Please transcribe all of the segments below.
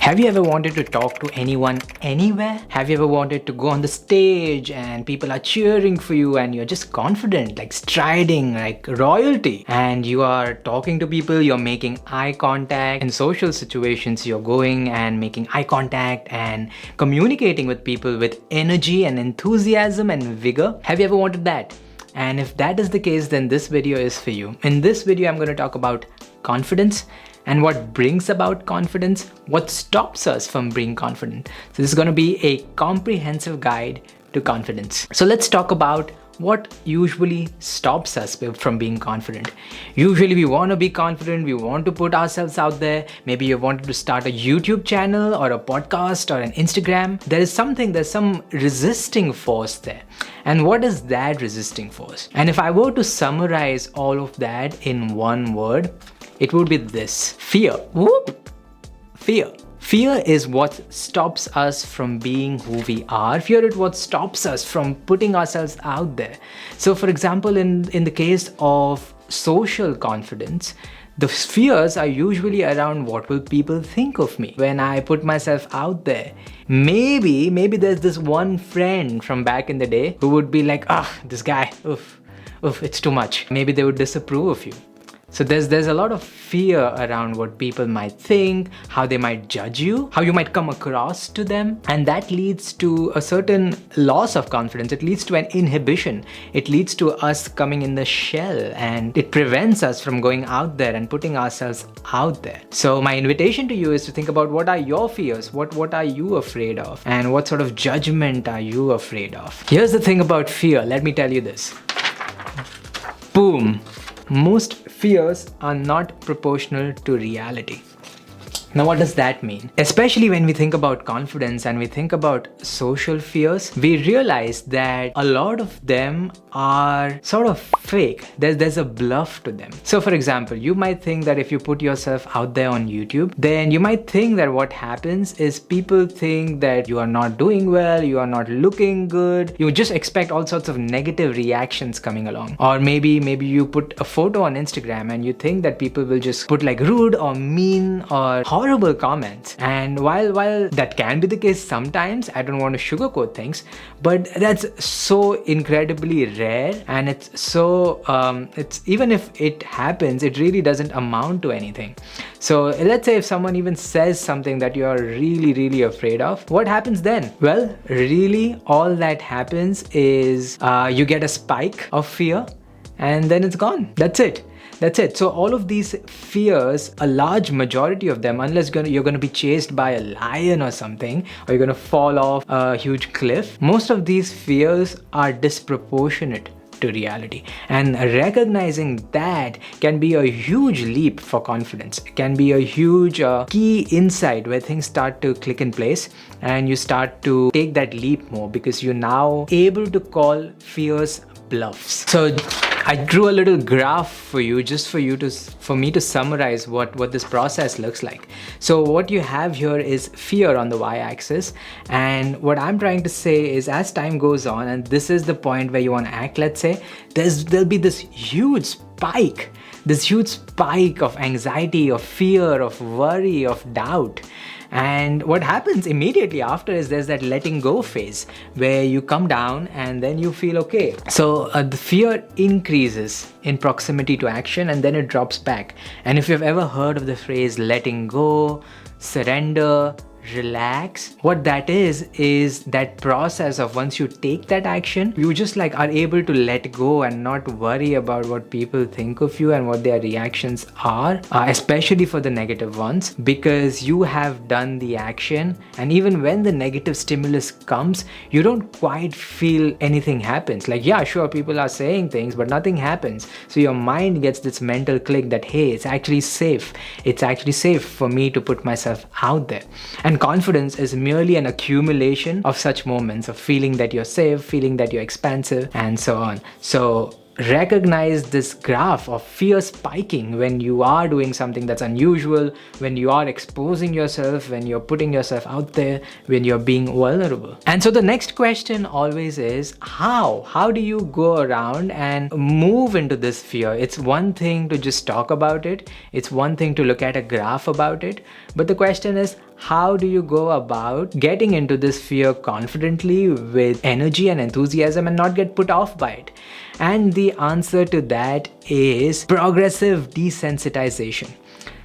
Have you ever wanted to talk to anyone anywhere? Have you ever wanted to go on the stage and people are cheering for you and you're just confident, like striding, like royalty, and you are talking to people, you're making eye contact. In social situations, you're going and making eye contact and communicating with people with energy and enthusiasm and vigor? Have you ever wanted that? And if that is the case, then this video is for you. In this video, I'm going to talk about confidence and what brings about confidence, what stops us from being confident. So this is going to be a comprehensive guide to confidence. So let's talk about what usually stops us from being confident. Usually we want to be confident, we want to put ourselves out there. Maybe you wanted to start a YouTube channel or a podcast or an Instagram. There's some resisting force there. And what is that resisting force? And if I were to summarize all of that in one word, it would be this: fear. Whoop. Fear. Fear is what stops us from being who we are. Fear is what stops us from putting ourselves out there. So for example, in the case of social confidence, the fears are usually around what will people think of me when I put myself out there. Maybe there's this one friend from back in the day who would be like, this guy, it's too much. Maybe they would disapprove of you. So there's a lot of fear around what people might think, how they might judge you, how you might come across to them. And that leads to a certain loss of confidence. It leads to an inhibition. It leads to us coming in the shell, and it prevents us from going out there and putting ourselves out there. So my invitation to you is to think about, what are your fears? What are you afraid of? And what sort of judgment are you afraid of? Here's the thing about fear. Let me tell you this. Boom. Most fears are not proportional to reality. Now, what does that mean? Especially when we think about confidence and we think about social fears, we realize that a lot of them are sort of fake. There's a bluff to them. So for example, you might think that if you put yourself out there on YouTube, then you might think that what happens is people think that you are not doing well, you are not looking good. You just expect all sorts of negative reactions coming along. Or maybe you put a photo on Instagram and you think that people will just put like rude or mean or horrible comments. And while that can be the case sometimes, I don't want to sugarcoat things, but that's so incredibly rare, and it's so it's, even if it happens, it really doesn't amount to anything. So let's say if someone even says something that you are really afraid of, what happens then? Well, really all that happens is you get a spike of fear and then it's gone. That's it. So all of these fears, a large majority of them, unless you're going to be chased by a lion or something, or you're going to fall off a huge cliff, most of these fears are disproportionate to reality. And recognizing that can be a huge leap for confidence. It can be a huge key insight where things start to click in place and you start to take that leap more, because you're now able to call fears bluffs. So I drew a little graph for you, just for me to summarize what this process looks like. So what you have here is fear on the y-axis, and what I'm trying to say is, as time goes on, and this is the point where you want to act, let's say, there'll be this huge spike of anxiety, of fear, of worry, of doubt. And what happens immediately after is there's that letting go phase where you come down and then you feel okay. So the fear increases in proximity to action and then it drops back. And if you've ever heard of the phrase letting go, surrender, relax, what that is that process of once you take that action, you just like are able to let go and not worry about what people think of you and what their reactions are, especially for the negative ones, because you have done the action. And even when the negative stimulus comes, you don't quite feel anything happens. Like, yeah, sure, people are saying things, but nothing happens. So your mind gets this mental click that, hey, it's actually safe. It's actually safe for me to put myself out there. And confidence is merely an accumulation of such moments of feeling that you're safe, feeling that you're expansive, and so on. So recognize this graph of fear spiking when you are doing something that's unusual, when you are exposing yourself, when you're putting yourself out there, when you're being vulnerable. And so the next question always is, how do you go around and move into this fear? It's one thing to just talk about it, it's one thing to look at a graph about it, but the question is, how do you go about getting into this fear confidently with energy and enthusiasm and not get put off by it? And the answer to that is progressive desensitization.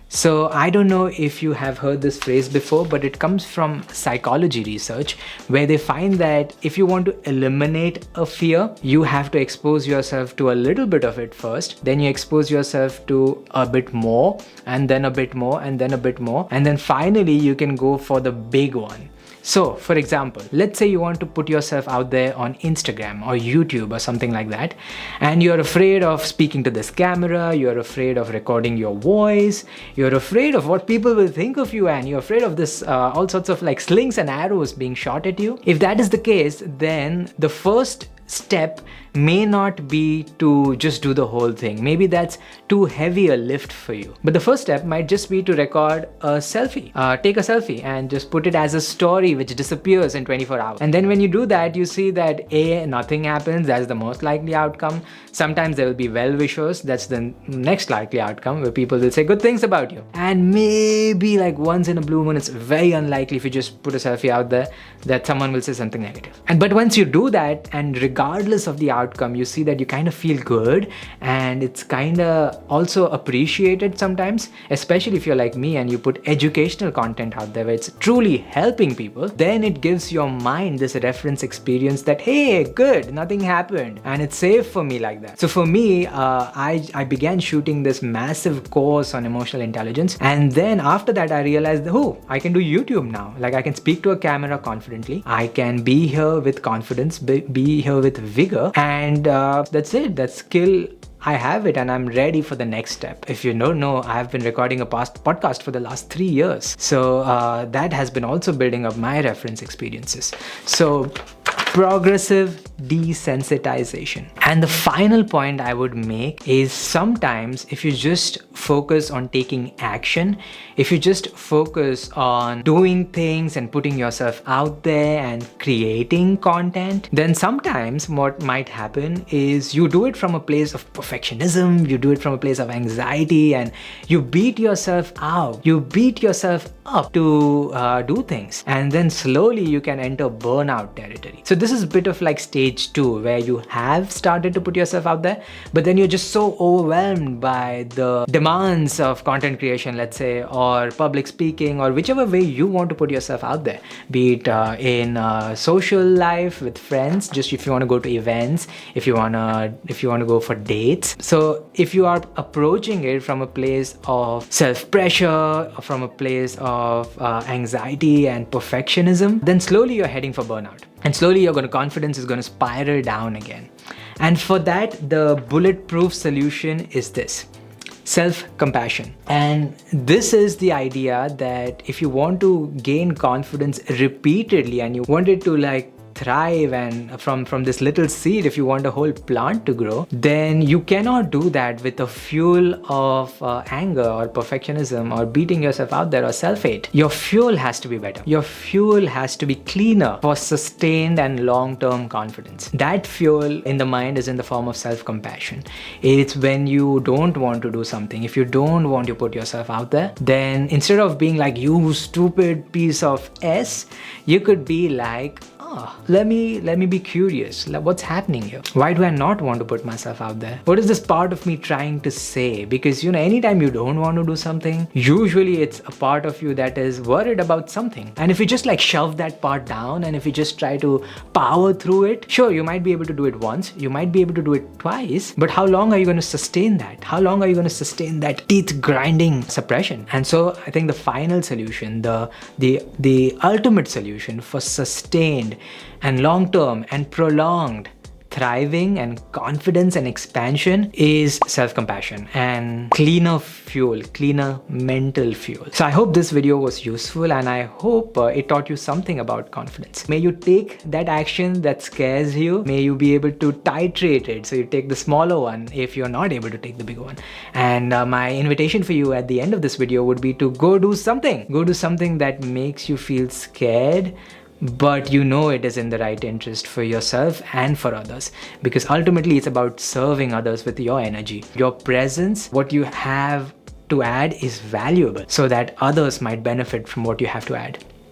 So I don't know if you have heard this phrase before, but it comes from psychology research, where they find that if you want to eliminate a fear, you have to expose yourself to a little bit of it first, then you expose yourself to a bit more, and then a bit more, and then a bit more, and then finally you can go for the big one. So, for example, let's say you want to put yourself out there on Instagram or YouTube or something like that, and you're afraid of speaking to this camera, you're afraid of recording your voice, you're afraid of what people will think of you, and you're afraid of this all sorts of like slings and arrows being shot at you. If that is the case, then the first step may not be to just do the whole thing. Maybe that's too heavy a lift for you. But the first step might just be to record a selfie. Take a selfie and just put it as a story which disappears in 24 hours. And then when you do that, you see that A, nothing happens. That's the most likely outcome. Sometimes there will be well-wishers. That's the next likely outcome, where people will say good things about you. And maybe like once in a blue moon, it's very unlikely if you just put a selfie out there that someone will say something negative. But once you do that, and regardless of the outcome, you see that you kind of feel good, and it's kind of also appreciated sometimes, especially if you're like me and you put educational content out there where it's truly helping people, then it gives your mind this reference experience that, hey, good, nothing happened, and it's safe for me like that. So for me, I began shooting this massive course on emotional intelligence, and then after that I realized, oh, I can do YouTube now. Like, I can speak to a camera confidently, I can be here with confidence, be here with vigor, and that's it. That skill, I have it, and I'm ready for the next step. If you don't know, I have been recording a past podcast for the last 3 years. So that has been also building up my reference experiences. So progressive desensitization. And the final point I would make is, sometimes if you just focus on taking action, if you just focus on doing things and putting yourself out there and creating content, then sometimes what might happen is you do it from a place of perfectionism, you do it from a place of anxiety, and you beat yourself out, you beat yourself up to do things, and then slowly you can enter burnout territory. So this is a bit of like stage 2, where you have started to put yourself out there, but then you're just so overwhelmed by the demands of content creation, let's say, or public speaking, or whichever way you want to put yourself out there, be it in social life with friends, just if you want to go to events, if you want to go for dates. So if you are approaching it from a place of self-pressure, from a place of anxiety and perfectionism, then slowly you're heading for burnout. And slowly your confidence is going to spiral down again. And for that, the bulletproof solution is this: self-compassion. And this is the idea that if you want to gain confidence repeatedly, and you want it to like thrive, and from this little seed, if you want a whole plant to grow, then you cannot do that with a fuel of anger or perfectionism or beating yourself out there or self-hate. Your fuel has to be better. Your fuel has to be cleaner for sustained and long-term confidence. That fuel in the mind is in the form of self-compassion. It's when you don't want to do something, if you don't want to put yourself out there, then instead of being like, you stupid piece of S, you could be like, let me be curious. What's happening here? Why do I not want to put myself out there? What is this part of me trying to say? Because anytime you don't want to do something, usually it's a part of you that is worried about something. And if you just like shove that part down, and if you just try to power through it, sure, you might be able to do it once, you might be able to do it twice, but how long are you going to sustain that? How long are you going to sustain that teeth grinding suppression? And so I think the final solution, the ultimate solution for sustained and long-term and prolonged thriving and confidence and expansion is self-compassion and cleaner fuel, cleaner mental fuel. So I hope this video was useful, and I hope it taught you something about confidence. May you take that action that scares you. May you be able to titrate it. So you take the smaller one if you're not able to take the bigger one. And my invitation for you at the end of this video would be to go do something. Go do something that makes you feel scared, but it is in the right interest for yourself and for others, because ultimately it's about serving others with your energy, your presence, what you have to add is valuable so that others might benefit from what you have to add.